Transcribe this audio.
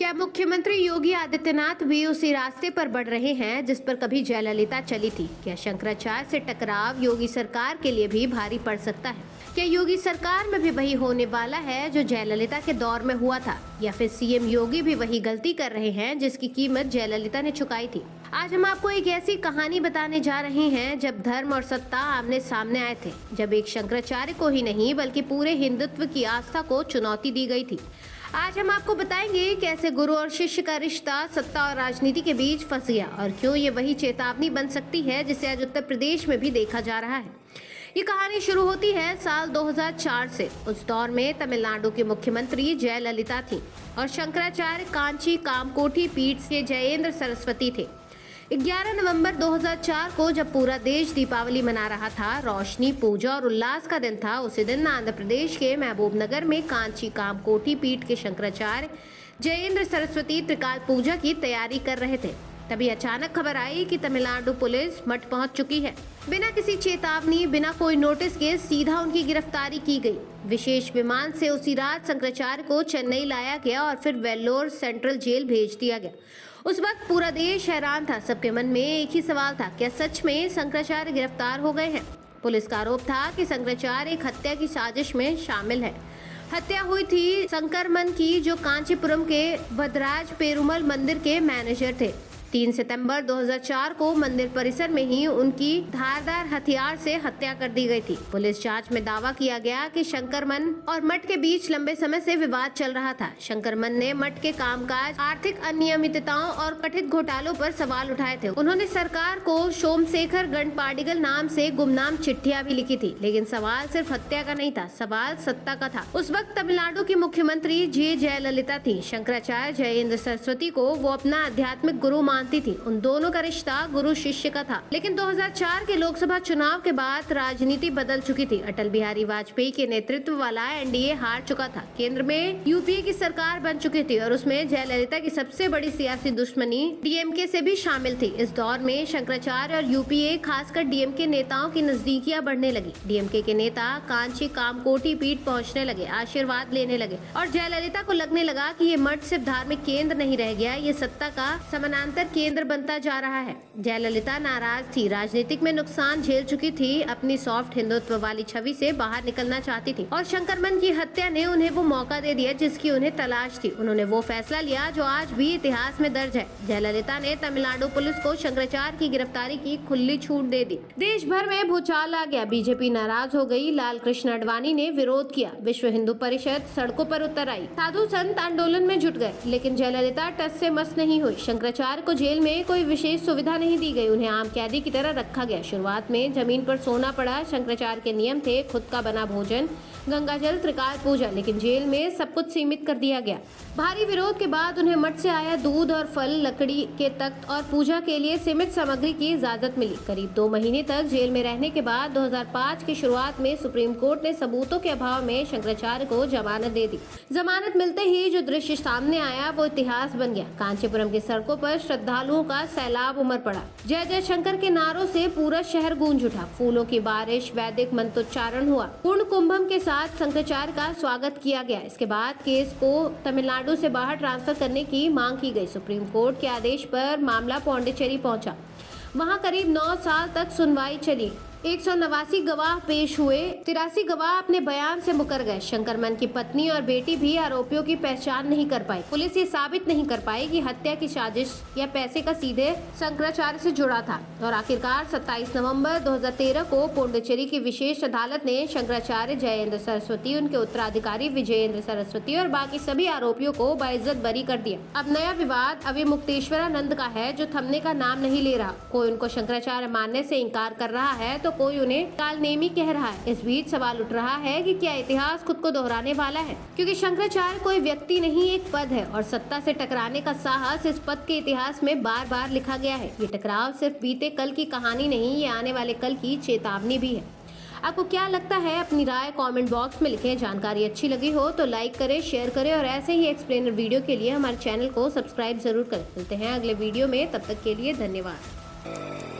क्या मुख्यमंत्री योगी आदित्यनाथ भी उसी रास्ते पर बढ़ रहे हैं जिस पर कभी जयललिता चली थी? क्या शंकराचार्य से टकराव योगी सरकार के लिए भी भारी पड़ सकता है? क्या योगी सरकार में भी वही होने वाला है जो जयललिता के दौर में हुआ था, या फिर सीएम योगी भी वही गलती कर रहे हैं जिसकी कीमत जयललिता ने चुकाई थी? आज हम आपको एक ऐसी कहानी बताने जा रहे हैं जब धर्म और सत्ता आमने सामने आए थे, जब एक शंकराचार्य को ही नहीं बल्कि पूरे हिंदुत्व की आस्था को चुनौती दी गई थी। आज हम आपको बताएंगे कैसे गुरु और शिष्य का रिश्ता सत्ता और राजनीति के बीच फंस गया और क्यों ये वही चेतावनी बन सकती है जिसे आज उत्तर प्रदेश में भी देखा जा रहा है। ये कहानी शुरू होती है साल 2004 से। उस दौर में तमिलनाडु के मुख्यमंत्री जयललिता थी और शंकराचार्य कांची कामकोटी पीठ से जयेंद्र सरस्वती थे। 11 नवंबर 2004 को जब पूरा देश दीपावली मना रहा था, रोशनी, पूजा और उल्लास का दिन था, उसी दिन आंध्र प्रदेश के महबूबनगर में कांची कामकोटी पीठ के शंकराचार्य जयेंद्र सरस्वती त्रिकाल पूजा की तैयारी कर रहे थे। तभी अचानक खबर आई कि तमिलनाडु पुलिस मठ पहुंच चुकी है। बिना किसी चेतावनी, बिना कोई नोटिस के सीधा उनकी गिरफ्तारी की गई। विशेष विमान से उसी रात शंकराचार्य को चेन्नई लाया गया और फिर वेल्लोर सेंट्रल जेल भेज दिया गया। उस वक्त पूरा देश हैरान था। सबके मन में एक ही सवाल था, क्या सच में शंकराचार्य गिरफ्तार हो गए हैं? पुलिस का आरोप था कि शंकराचार्य एक हत्या की साजिश में शामिल है। हत्या हुई थी शंकरमन की, जो कांचीपुरम के वदराज पेरुमल मंदिर के मैनेजर थे। 3 सितंबर 2004 को मंदिर परिसर में ही उनकी धारदार हथियार से हत्या कर दी गई थी। पुलिस जांच में दावा किया गया कि शंकरमन और मठ के बीच लंबे समय से विवाद चल रहा था। शंकरमन ने मठ के कामकाज, आर्थिक अनियमितताओं और कथित घोटालों पर सवाल उठाए थे। उन्होंने सरकार को सोमशेखर गणपाडिगल नाम से गुमनाम चिट्ठियां भी लिखी थी। लेकिन सवाल सिर्फ हत्या का नहीं था, सवाल सत्ता का था। उस वक्त तमिलनाडु की मुख्यमंत्री जयललिता थी। शंकराचार्य जयेंद्र सरस्वती को वो अपना आध्यात्मिक गुरु थी। उन दोनों का रिश्ता गुरु शिष्य का था। लेकिन 2004 के लोकसभा चुनाव के बाद राजनीति बदल चुकी थी। अटल बिहारी वाजपेयी के नेतृत्व वाला एनडीए हार चुका था। केंद्र में यूपीए की सरकार बन चुकी थी और उसमें जयललिता की सबसे बड़ी सियासी दुश्मनी डीएमके से भी शामिल थी। इस दौर में शंकराचार्य और यूपीए, खासकर डीएमके नेताओं की नजदीकियां बढ़ने लगी। डीएमके के नेता कांची कामकोटी पीठ पहुंचने लगे, आशीर्वाद लेने लगे और जयललिता को लगने लगा कि ये मठ सिर्फ धार्मिक केंद्र नहीं रह गया, ये सत्ता का समानांतर केंद्र बनता जा रहा है। जयललिता नाराज थी, राजनीतिक में नुकसान झेल चुकी थी, अपनी सॉफ्ट हिंदुत्व वाली छवि से बाहर निकलना चाहती थी और शंकरमन की हत्या ने उन्हें वो मौका दे दिया जिसकी उन्हें तलाश थी। उन्होंने वो फैसला लिया जो आज भी इतिहास में दर्ज है। जयललिता ने तमिलनाडु पुलिस को शंकराचार्य की गिरफ्तारी की खुली छूट दे दी। देश भर में भूचाल आ गया। बीजेपी नाराज हो गई, लाल कृष्ण आडवाणी ने विरोध किया, विश्व हिंदू परिषद सड़कों पर उतर आई, साधु संत आंदोलन में जुट गए। लेकिन जयललिता टस से मस नहीं हुई। शंकराचार्य को जेल में कोई विशेष सुविधा नहीं दी गई, उन्हें आम कैदी की तरह रखा गया। शुरुआत में जमीन पर सोना पड़ा। शंकराचार्य के नियम थे खुद का बना भोजन, गंगाजल, त्रिकाल पूजा, लेकिन जेल में सब कुछ सीमित कर दिया गया। भारी विरोध के बाद उन्हें मठ से आया दूध और फल, लकड़ी के तख्त और पूजा के लिए सीमित सामग्री की इजाजत मिली। करीब 2 महीने तक जेल में रहने के बाद 2005 की शुरुआत में सुप्रीम कोर्ट ने सबूतों के अभाव में शंकराचार्य को जमानत दे दी। जमानत मिलते ही जो दृश्य सामने आया वो इतिहास बन गया। कांचीपुरम की सड़कों पर श्रद्धालुओं का सैलाब उमड़ पड़ा। जय जय शंकर के नारों से पूरा शहर गूंज उठा। फूलों की बारिश, वैदिक मंत्रोच्चारण हुआ। पूर्ण कुंभम के साथ शंकराचार्य का स्वागत किया गया। इसके बाद केस को तमिलनाडु से बाहर ट्रांसफर करने की मांग की गई। सुप्रीम कोर्ट के आदेश पर मामला पौंडीचेरी पहुंचा। वहां करीब 9 साल तक सुनवाई चली। 189 गवाह पेश हुए। 83 गवाह अपने बयान से मुकर गए। शंकरमन की पत्नी और बेटी भी आरोपियों की पहचान नहीं कर पाई। पुलिस ये साबित नहीं कर पाई कि हत्या की साजिश या पैसे का सीधे शंकराचार्य से जुड़ा था। और आखिरकार 27 नवंबर 2013 को पौंडीचेरी की विशेष अदालत ने शंकराचार्य जयेंद्र सरस्वती, उनके उत्तराधिकारी विजयेंद्र सरस्वती और बाकी सभी आरोपियों को बाइज्जत बरी कर दिया। अब नया विवाद अविमुक्तेश्वरानंद का है, जो थमने का नाम नहीं ले रहा। कोई उनको शंकराचार्य मानने से इंकार कर रहा है तो कोई उन्हें कालनेमी कह रहा है। इस बीच सवाल उठ रहा है कि क्या इतिहास खुद को दोहराने वाला है, क्योंकि शंकराचार्य कोई व्यक्ति नहीं, एक पद है और सत्ता से टकराने का साहस इस पद के इतिहास में बार बार लिखा गया है। ये टकराव सिर्फ बीते कल की कहानी नहीं, ये आने वाले कल की चेतावनी भी है। आपको क्या लगता है? अपनी राय कमेंट बॉक्स में लिखें। जानकारी अच्छी लगी हो तो लाइक करें, शेयर करें और ऐसे ही एक्सप्लेनर वीडियो के लिए हमारे चैनल को सब्सक्राइब जरूर करें। मिलते हैं अगले वीडियो में, तब तक के लिए धन्यवाद।